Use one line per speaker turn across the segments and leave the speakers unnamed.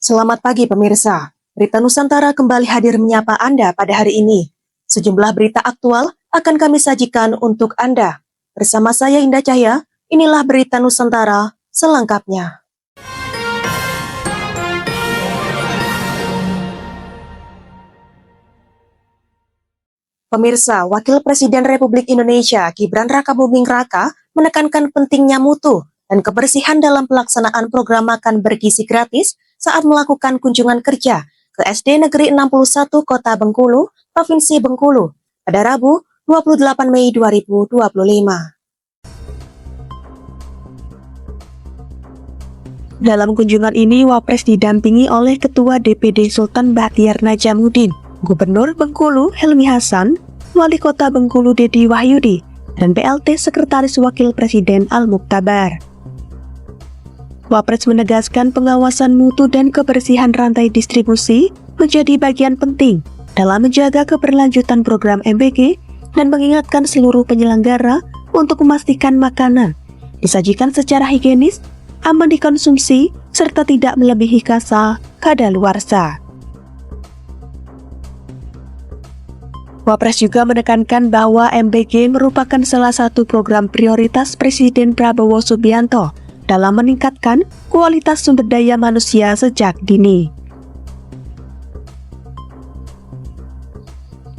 Selamat pagi pemirsa, Berita Nusantara kembali hadir menyapa Anda pada hari ini. Sejumlah berita aktual akan kami sajikan untuk Anda. Bersama saya Indah Cahya, inilah Berita Nusantara selengkapnya. Pemirsa, Wakil Presiden Republik Indonesia Gibran Rakabuming Raka menekankan pentingnya mutu dan kebersihan dalam pelaksanaan program makan bergizi gratis saat melakukan kunjungan kerja ke SD Negeri 61 Kota Bengkulu, Provinsi Bengkulu, pada Rabu 28 Mei 2025. Dalam kunjungan ini, Wapres didampingi oleh Ketua DPD Sultan Bahtiar Najamuddin, Gubernur Bengkulu Helmi Hasan, Wali Kota Bengkulu Dedi Wahyudi, dan PLT Sekretaris Wakil Presiden Al-Muktabar. Wapres menegaskan pengawasan mutu dan kebersihan rantai distribusi menjadi bagian penting dalam menjaga keberlanjutan program MBG dan mengingatkan seluruh penyelenggara untuk memastikan makanan disajikan secara higienis, aman dikonsumsi, serta tidak melebihi kadaluarsa. Wapres juga menekankan bahwa MBG merupakan salah satu program prioritas Presiden Prabowo Subianto dalam meningkatkan kualitas sumber daya manusia sejak dini.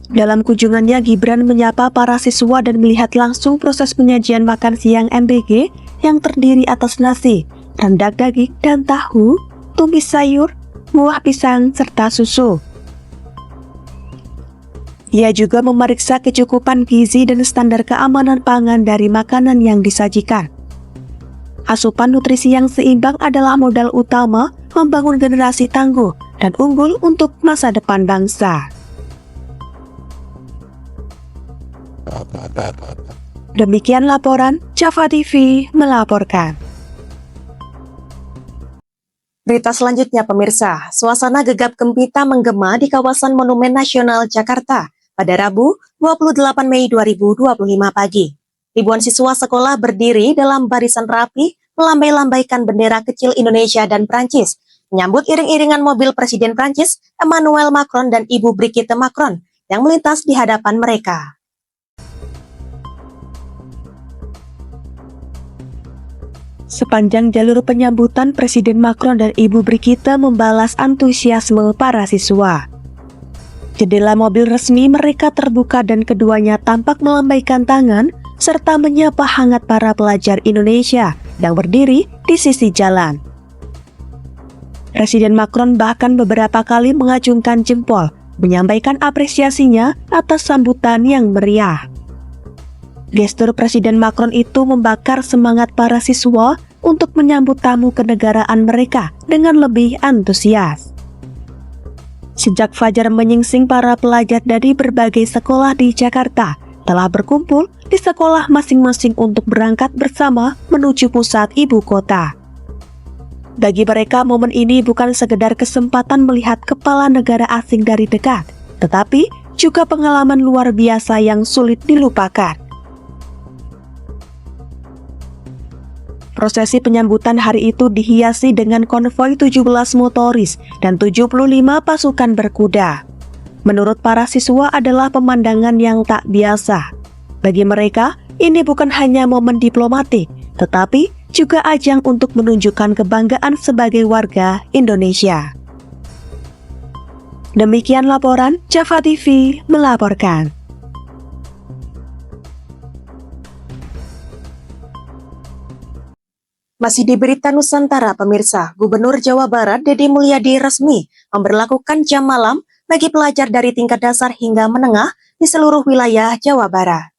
Dalam kunjungannya, Gibran menyapa para siswa dan melihat langsung proses penyajian makan siang MBG yang terdiri atas nasi, rendang daging dan tahu, tumis sayur, buah pisang, serta susu. Ia juga memeriksa kecukupan gizi dan standar keamanan pangan dari makanan yang disajikan. Asupan nutrisi yang seimbang adalah modal utama membangun generasi tangguh dan unggul untuk masa depan bangsa. Demikian laporan Java TV melaporkan. Berita selanjutnya pemirsa, suasana gegap gempita menggema di kawasan Monumen Nasional Jakarta pada Rabu 28 Mei 2025 pagi. Ribuan siswa sekolah berdiri dalam barisan rapi melambai-lambaikan bendera kecil Indonesia dan Prancis, menyambut iring-iringan mobil Presiden Prancis Emmanuel Macron dan Ibu Brigitte Macron yang melintas di hadapan mereka. Sepanjang jalur penyambutan, Presiden Macron dan Ibu Brigitte membalas antusiasme para siswa. Jendela mobil resmi mereka terbuka dan keduanya tampak melambaikan tangan serta menyapa hangat para pelajar Indonesia yang berdiri di sisi jalan. Presiden Macron bahkan beberapa kali mengacungkan jempol, menyampaikan apresiasinya atas sambutan yang meriah. Gestur Presiden Macron itu membakar semangat para siswa untuk menyambut tamu kenegaraan mereka dengan lebih antusias. Sejak fajar menyingsing, para pelajar dari berbagai sekolah di Jakarta telah berkumpul di sekolah masing-masing untuk berangkat bersama menuju pusat ibu kota. Bagi mereka, momen ini bukan sekedar kesempatan melihat kepala negara asing dari dekat, tetapi juga pengalaman luar biasa yang sulit dilupakan. Prosesi penyambutan hari itu dihiasi dengan konvoi 17 motoris dan 75 pasukan berkuda. Menurut para siswa adalah pemandangan yang tak biasa. Bagi mereka, ini bukan hanya momen diplomatik, tetapi juga ajang untuk menunjukkan kebanggaan sebagai warga Indonesia. Demikian laporan Java TV melaporkan. Masih di Berita Nusantara pemirsa, Gubernur Jawa Barat Deddy Mulyadi resmi memberlakukan jam malam bagi pelajar dari tingkat dasar hingga menengah di seluruh wilayah Jawa Barat.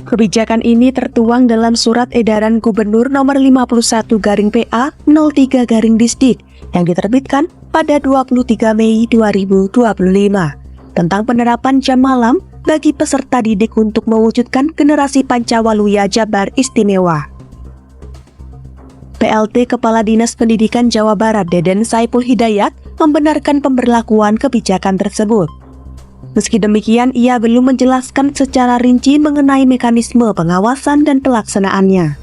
Kebijakan ini tertuang dalam Surat Edaran Gubernur Nomor 51/PA 03/Disdik yang diterbitkan pada 23 Mei 2025 tentang penerapan jam malam bagi peserta didik untuk mewujudkan generasi Pancawaluya Jabar Istimewa. PLT Kepala Dinas Pendidikan Jawa Barat Deden Saipul Hidayat membenarkan pemberlakuan kebijakan tersebut. Meski demikian, ia belum menjelaskan secara rinci mengenai mekanisme pengawasan dan pelaksanaannya.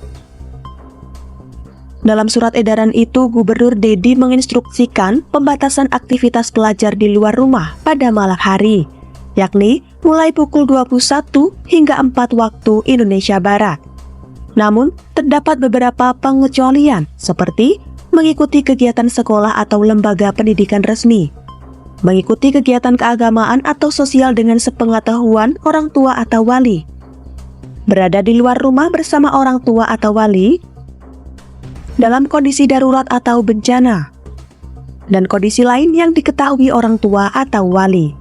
Dalam surat edaran itu, Gubernur Dedi menginstruksikan pembatasan aktivitas pelajar di luar rumah pada malam hari, yakni mulai pukul 21 hingga 4 waktu Indonesia Barat. Namun, terdapat beberapa pengecualian seperti mengikuti kegiatan sekolah atau lembaga pendidikan resmi, mengikuti kegiatan keagamaan atau sosial dengan sepengetahuan orang tua atau wali, berada di luar rumah bersama orang tua atau wali, dalam kondisi darurat atau bencana, dan kondisi lain yang diketahui orang tua atau wali.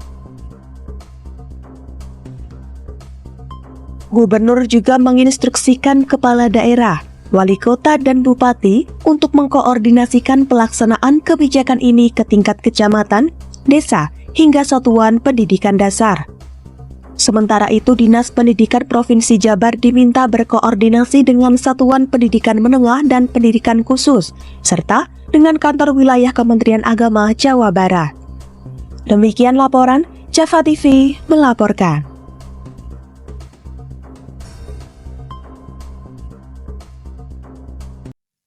Gubernur juga menginstruksikan kepala daerah, wali kota, dan bupati untuk mengkoordinasikan pelaksanaan kebijakan ini ke tingkat kecamatan, desa, hingga satuan pendidikan dasar. Sementara itu, Dinas Pendidikan Provinsi Jabar diminta berkoordinasi dengan Satuan Pendidikan Menengah dan Pendidikan Khusus, serta dengan kantor wilayah Kementerian Agama Jawa Barat. Demikian laporan Java TV melaporkan.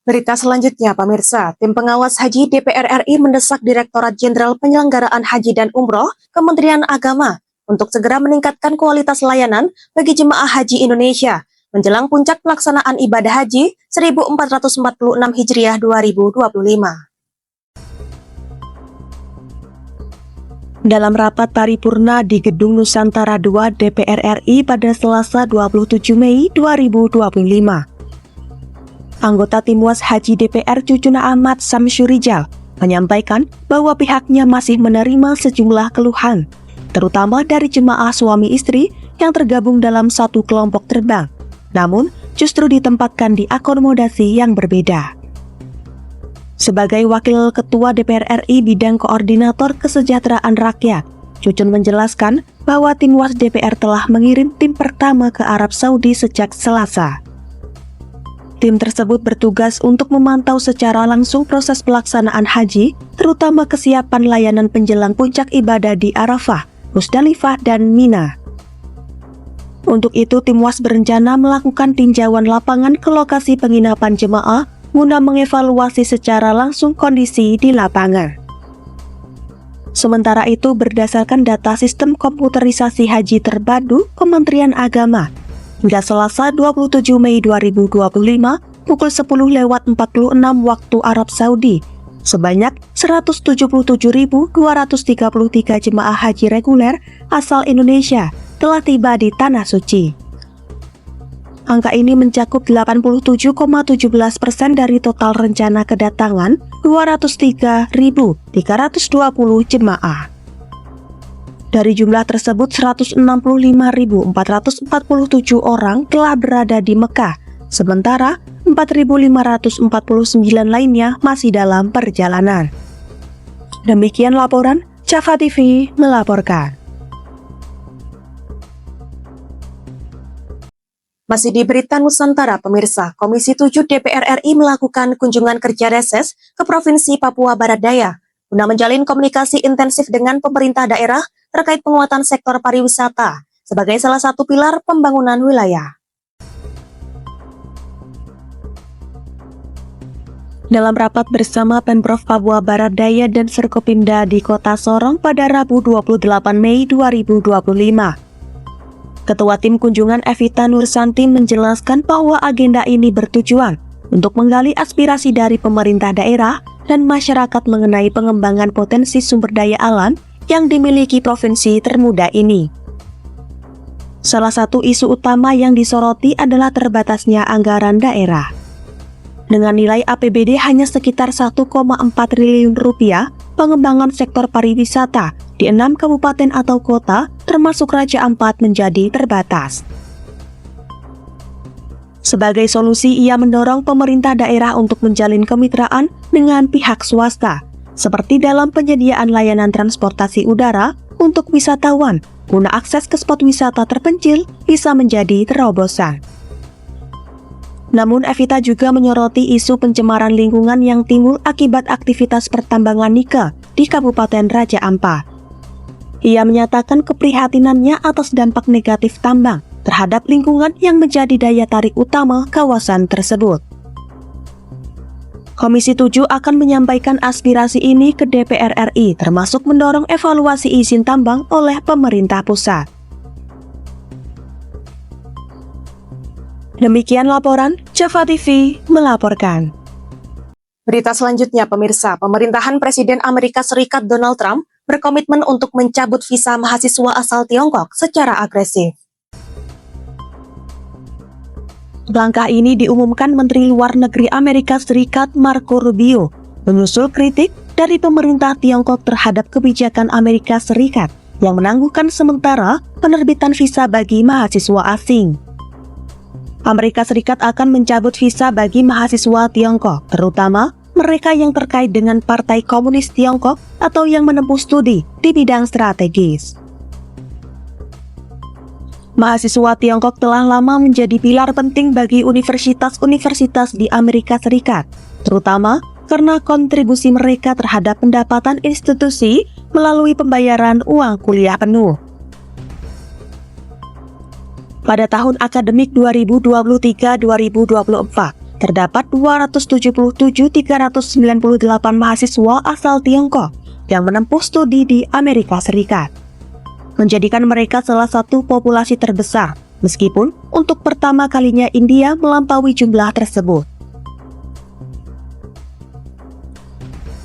Berita selanjutnya, pemirsa, tim pengawas haji DPR RI mendesak Direktorat Jenderal Penyelenggaraan Haji dan Umroh Kementerian Agama untuk segera meningkatkan kualitas layanan bagi jemaah haji Indonesia menjelang puncak pelaksanaan ibadah haji 1446 Hijriah 2025. Dalam rapat paripurna di Gedung Nusantara II DPR RI pada Selasa 27 Mei 2025, anggota Timwas Haji DPR Cucuna Ahmad Samsyurijal menyampaikan bahwa pihaknya masih menerima sejumlah keluhan, terutama dari jemaah suami istri yang tergabung dalam satu kelompok terbang, namun justru ditempatkan di akomodasi yang berbeda. Sebagai Wakil Ketua DPR RI Bidang Koordinator Kesejahteraan Rakyat, Cucun menjelaskan bahwa Timwas DPR telah mengirim tim pertama ke Arab Saudi sejak Selasa. Tim tersebut bertugas untuk memantau secara langsung proses pelaksanaan haji, terutama kesiapan layanan penjelang puncak ibadah di Arafah, Musdalifah, dan Mina. Untuk itu, Timwas berencana melakukan tinjauan lapangan ke lokasi penginapan jemaah guna mengevaluasi secara langsung kondisi di lapangan. Sementara itu, berdasarkan data sistem komputerisasi haji terpadu Kementerian Agama, hingga Selasa 27 Mei 2025 pukul 10.46 waktu Arab Saudi, sebanyak 177.233 jemaah haji reguler asal Indonesia telah tiba di Tanah Suci. Angka ini mencakup 87,17% dari total rencana kedatangan 203.320 jemaah. Dari jumlah tersebut, 165.447 orang telah berada di Mekah, sementara 4.549 lainnya masih dalam perjalanan. Demikian laporan Java TV melaporkan. Masih di Berita Nusantara, pemirsa, Komisi 7 DPR RI melakukan kunjungan kerja reses ke Provinsi Papua Barat Daya guna menjalin komunikasi intensif dengan pemerintah daerah terkait penguatan sektor pariwisata sebagai salah satu pilar pembangunan wilayah. Dalam rapat bersama Pemprov Papua Barat Daya dan Serkopimda di Kota Sorong pada Rabu 28 Mei 2025, Ketua Tim Kunjungan Evita Nursanti menjelaskan bahwa agenda ini bertujuan untuk menggali aspirasi dari pemerintah daerah dan masyarakat mengenai pengembangan potensi sumber daya alam yang dimiliki provinsi termuda ini. Salah satu isu utama yang disoroti adalah terbatasnya anggaran daerah. Dengan nilai APBD hanya sekitar 1,4 triliun rupiah, pengembangan sektor pariwisata di 6 kabupaten atau kota, termasuk Raja Ampat, menjadi terbatas. Sebagai solusi, ia mendorong pemerintah daerah untuk menjalin kemitraan dengan pihak swasta, seperti dalam penyediaan layanan transportasi udara untuk wisatawan, guna akses ke spot wisata terpencil bisa menjadi terobosan. Namun, Evita juga menyoroti isu pencemaran lingkungan yang timbul akibat aktivitas pertambangan nikel di Kabupaten Raja Ampat. Ia menyatakan keprihatinannya atas dampak negatif tambang terhadap lingkungan yang menjadi daya tarik utama kawasan tersebut. Komisi 7 akan menyampaikan aspirasi ini ke DPR RI, termasuk mendorong evaluasi izin tambang oleh pemerintah pusat. Demikian laporan Java TV melaporkan.
Berita selanjutnya, pemirsa, pemerintahan Presiden Amerika Serikat Donald Trump berkomitmen untuk mencabut visa mahasiswa asal Tiongkok secara agresif.
Langkah ini diumumkan Menteri Luar Negeri Amerika Serikat Marco Rubio, menyusul kritik dari pemerintah Tiongkok terhadap kebijakan Amerika Serikat yang menangguhkan sementara penerbitan visa bagi mahasiswa asing. Amerika Serikat akan mencabut visa bagi mahasiswa Tiongkok, terutama mereka yang terkait dengan Partai Komunis Tiongkok atau yang menempuh studi di bidang strategis. Mahasiswa Tiongkok telah lama menjadi pilar penting bagi universitas-universitas di Amerika Serikat, terutama karena kontribusi mereka terhadap pendapatan institusi melalui pembayaran uang kuliah penuh. Pada tahun akademik 2023-2024, terdapat 277.398 mahasiswa asal Tiongkok yang menempuh studi di Amerika Serikat, menjadikan mereka salah satu populasi terbesar, meskipun untuk pertama kalinya India melampaui jumlah tersebut.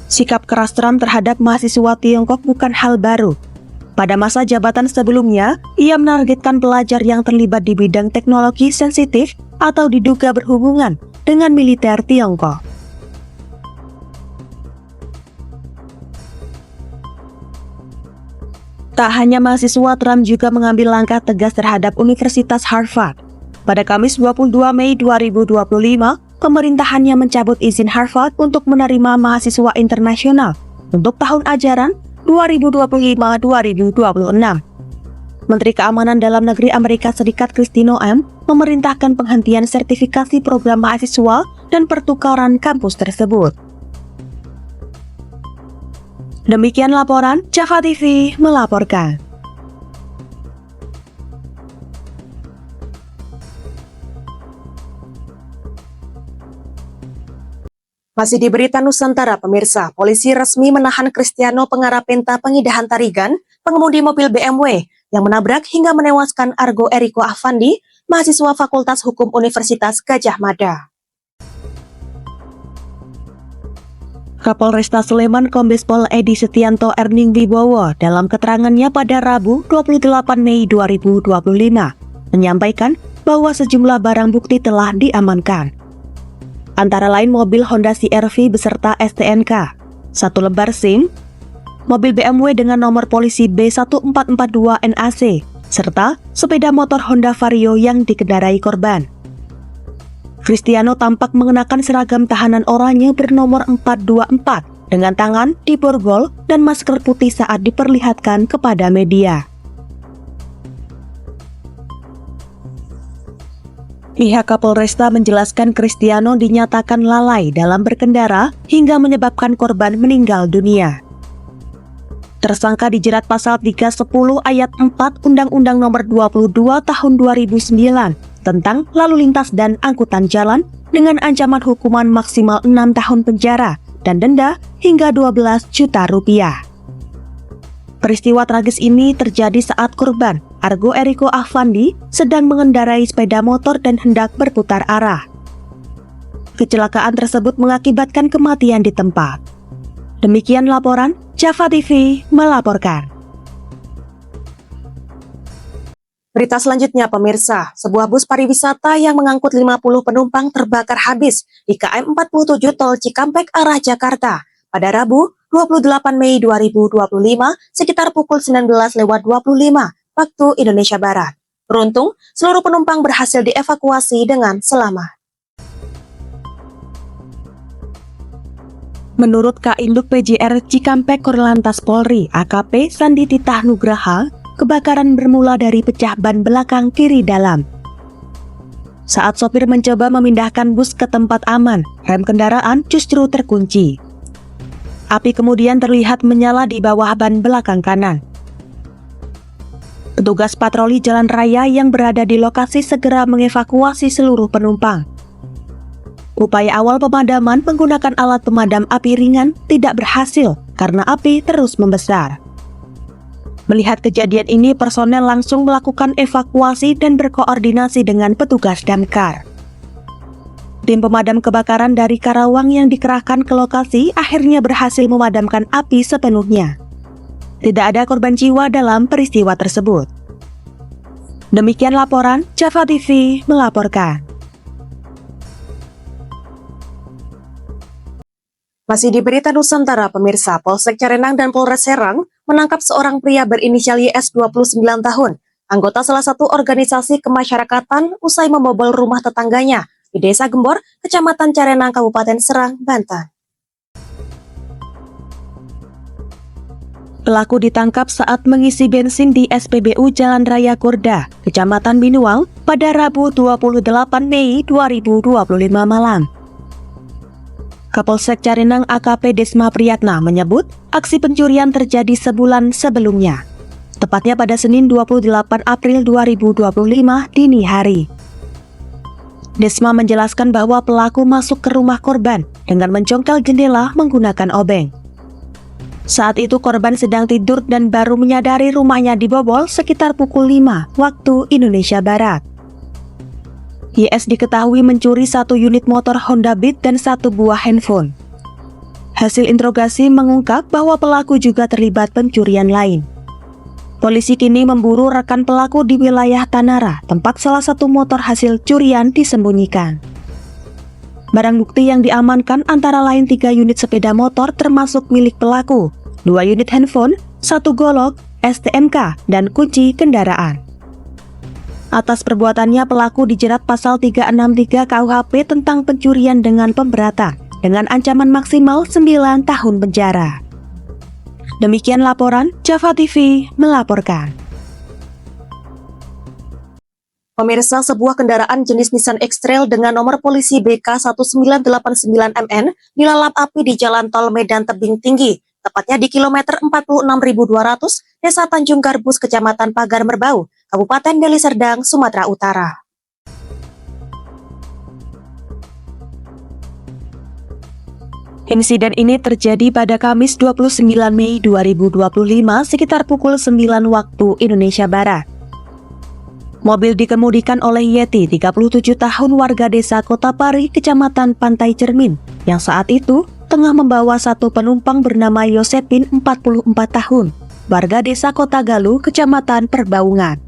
Sikap keras Trump terhadap mahasiswa Tiongkok bukan hal baru. Pada masa jabatan sebelumnya, ia menargetkan pelajar yang terlibat di bidang teknologi sensitif atau diduga berhubungan dengan militer Tiongkok. Tak hanya mahasiswa, Trump juga mengambil langkah tegas terhadap Universitas Harvard. Pada Kamis 22 Mei 2025, pemerintahannya mencabut izin Harvard untuk menerima mahasiswa internasional untuk tahun ajaran 2025-2026. Menteri Keamanan Dalam Negeri Amerika Serikat Kristi Noem memerintahkan penghentian sertifikasi program mahasiswa dan pertukaran kampus tersebut. Demikian laporan Java TV melaporkan.
Masih di berita Nusantara, pemirsa, polisi resmi menahan Cristiano Pengarapenta pengidahan Tarigan, pengemudi mobil BMW yang menabrak hingga menewaskan Argo Eriko Afandi, mahasiswa Fakultas Hukum Universitas Gadjah Mada.
Kapolresta Sleman Kombes Pol Edi Setianto Erning Wibowo dalam keterangannya pada Rabu 28 Mei 2025 menyampaikan bahwa sejumlah barang bukti telah diamankan. Antara lain mobil Honda CR-V beserta STNK, 1 lembar SIM, mobil BMW dengan nomor polisi B1442 NAC, serta sepeda motor Honda Vario yang dikendarai korban. Cristiano tampak mengenakan seragam tahanan oranye bernomor 424 dengan tangan di borgol dan masker putih saat diperlihatkan kepada media. Pihak Kapolresta menjelaskan Cristiano dinyatakan lalai dalam berkendara hingga menyebabkan korban meninggal dunia. Tersangka dijerat pasal 310 ayat 4 Undang-Undang Nomor 22 Tahun 2009 tentang lalu lintas dan angkutan jalan dengan ancaman hukuman maksimal 6 tahun penjara dan denda hingga 12 juta rupiah. Peristiwa tragis ini terjadi saat korban, Argo Eriko Afandi, sedang mengendarai sepeda motor dan hendak berputar arah. Kecelakaan tersebut mengakibatkan kematian di tempat. Demikian laporan Java TV melaporkan.
Berita selanjutnya, pemirsa, sebuah bus pariwisata yang mengangkut 50 penumpang terbakar habis di KM 47 Tol Cikampek arah Jakarta pada Rabu 28 Mei 2025 sekitar pukul 19.25 waktu Indonesia Barat. Beruntung, seluruh penumpang berhasil dievakuasi dengan selamat.
Menurut Kainduk PJR Cikampek Korlantas Polri AKP Sandi Titah Nugraha, kebakaran bermula dari pecah ban belakang kiri dalam. Saat sopir mencoba memindahkan bus ke tempat aman, rem kendaraan justru terkunci. Api kemudian terlihat menyala di bawah ban belakang kanan. Petugas patroli jalan raya yang berada di lokasi segera mengevakuasi seluruh penumpang. Upaya awal pemadaman menggunakan alat pemadam api ringan tidak berhasil karena api terus membesar. Melihat kejadian ini, personel langsung melakukan evakuasi dan berkoordinasi dengan petugas damkar. Tim pemadam kebakaran dari Karawang yang dikerahkan ke lokasi akhirnya berhasil memadamkan api sepenuhnya. Tidak ada korban jiwa dalam peristiwa tersebut. Demikian laporan Java TV melaporkan.
Masih di Berita Nusantara, pemirsa, Polsek Carenang dan Polres Serang menangkap seorang pria berinisial YS 29 tahun, anggota salah satu organisasi kemasyarakatan usai membobol rumah tetangganya di Desa Gembor, Kecamatan Carenang, Kabupaten Serang, Banten.
Pelaku ditangkap saat mengisi bensin di SPBU Jalan Raya Kurda, Kecamatan Binuang, pada Rabu 28 Mei 2025 malam. Kapolsek Carenang AKP Desma Priyatna menyebut aksi pencurian terjadi sebulan sebelumnya, tepatnya pada Senin 28 April 2025 dini hari. Desma menjelaskan bahwa pelaku masuk ke rumah korban dengan mencongkel jendela menggunakan obeng. Saat itu korban sedang tidur dan baru menyadari rumahnya dibobol sekitar pukul 5 waktu Indonesia Barat. YS diketahui mencuri 1 unit motor Honda Beat dan 1 buah handphone. Hasil interogasi mengungkap bahwa pelaku juga terlibat pencurian lain. Polisi kini memburu rekan pelaku di wilayah Tanara, tempat salah satu motor hasil curian disembunyikan. Barang bukti yang diamankan antara lain 3 unit sepeda motor termasuk milik pelaku, 2 unit handphone, 1 golok, STNK, dan kunci kendaraan. Atas perbuatannya pelaku dijerat pasal 363 KUHP tentang pencurian dengan pemberatan dengan ancaman maksimal 9 tahun penjara. Demikian laporan Java TV melaporkan.
Pemirsa, sebuah kendaraan jenis Nissan X-Trail dengan nomor polisi BK1989MN dilalap api di Jalan Tol Medan Tebing Tinggi, tepatnya di kilometer 46.200, Desa Tanjung Garbus, Kecamatan Pagar Merbau, Kabupaten Deli Serdang, Sumatera Utara.
Insiden ini terjadi pada Kamis 29 Mei 2025 sekitar pukul 9 waktu Indonesia Barat. Mobil dikemudikan oleh Yeti, 37 tahun warga desa Kota Pari, Kecamatan Pantai Cermin, yang saat itu tengah membawa satu penumpang bernama Yosepin, 44 tahun, warga desa Kota Galuh, Kecamatan Perbaungan.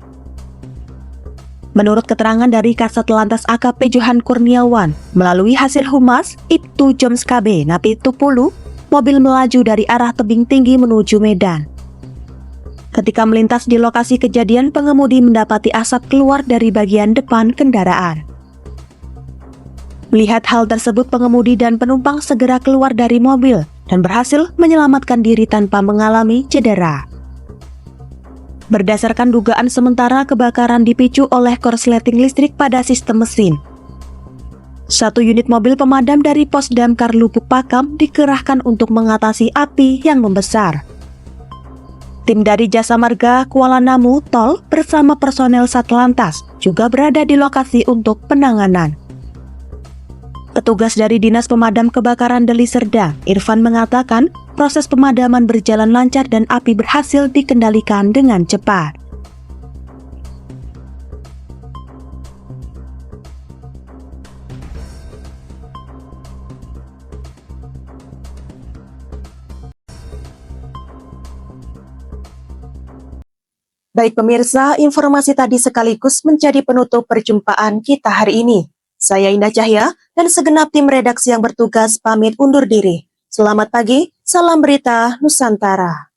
Menurut keterangan dari Kasat Lantas AKP Johan Kurniawan, melalui hasil humas Ibtu Joms KB Napi Tupulu, mobil melaju dari arah tebing tinggi menuju Medan. Ketika melintas di lokasi kejadian, pengemudi mendapati asap keluar dari bagian depan kendaraan. Melihat hal tersebut, pengemudi dan penumpang segera keluar dari mobil dan berhasil menyelamatkan diri tanpa mengalami cedera. Berdasarkan dugaan sementara, kebakaran dipicu oleh korsleting listrik pada sistem mesin. 1 unit mobil pemadam dari Pos Damkar Lubuk Pakam dikerahkan untuk mengatasi api yang membesar. Tim dari Jasa Marga Kuala Namu Tol bersama personel Satlantas juga berada di lokasi untuk penanganan. Petugas dari Dinas Pemadam Kebakaran Deli Serdang, Irfan, mengatakan proses pemadaman berjalan lancar dan api berhasil dikendalikan dengan cepat.
Baik pemirsa, informasi tadi sekaligus menjadi penutup perjumpaan kita hari ini. Saya Indah Cahya dan segenap tim redaksi yang bertugas pamit undur diri. Selamat pagi, salam berita Nusantara.